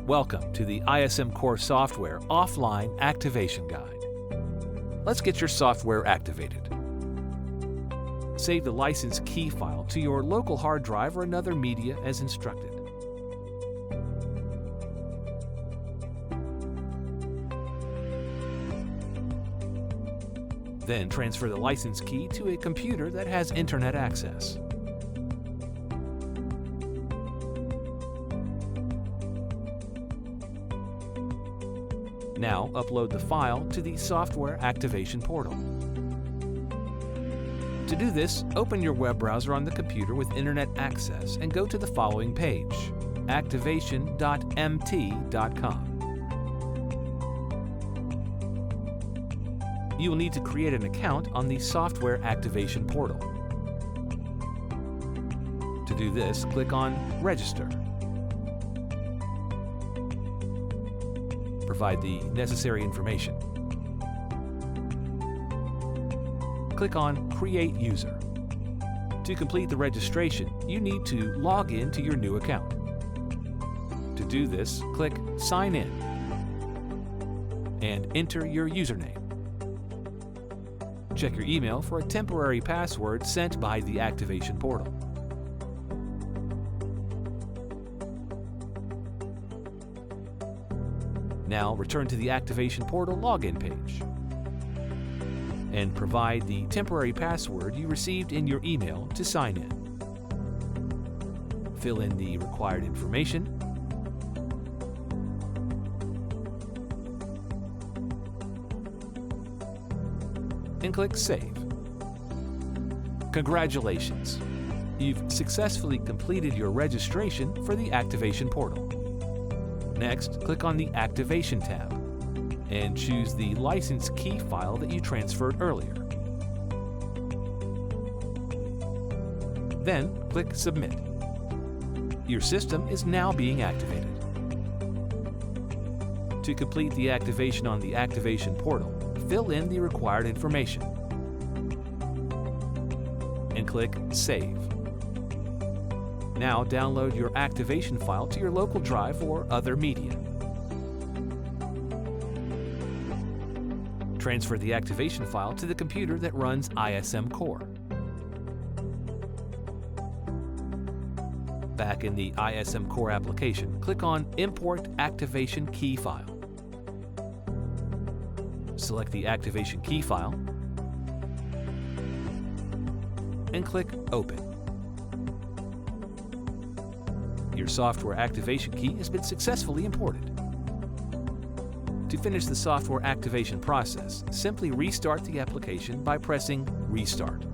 Welcome to the ISM Core Software Offline Activation Guide. Let's get your software activated. Save the license key file to your local hard drive or another media as instructed. Then transfer the license key to a computer that has internet access. Now upload the file to the Software Activation Portal. To do this, open your web browser on the computer with internet access and go to the following page, activation.mt.com. You will need to create an account on the Software Activation Portal. To do this, click on Register. Provide the necessary information. Click on Create User. To complete the registration, you need to log in to your new account. To do this, click Sign In and enter your username. Check your email for a temporary password sent by the Activation Portal. Now return to the Activation Portal login page and provide the temporary password you received in your email to sign in. Fill in the required information and click Save. Congratulations! You've successfully completed your registration for the Activation Portal. Next, click on the Activation tab and choose the license key file that you transferred earlier. Then, click Submit. Your system is now being activated. To complete the activation on the Activation Portal, fill in the required information and click Save. Now download your activation file to your local drive or other media. Transfer the activation file to the computer that runs ISM Core. Back in the ISM Core application, click on Import Activation Key File. Select the activation key file and click Open. Your software activation key has been successfully imported. To finish the software activation process, simply restart the application by pressing Restart.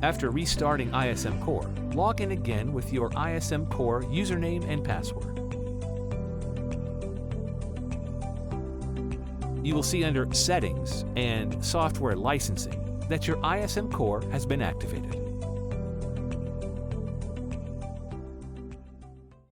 After restarting ISM Core, log in again with your ISM Core username and password. You will see under Settings and Software Licensing that your ISM Core has been activated.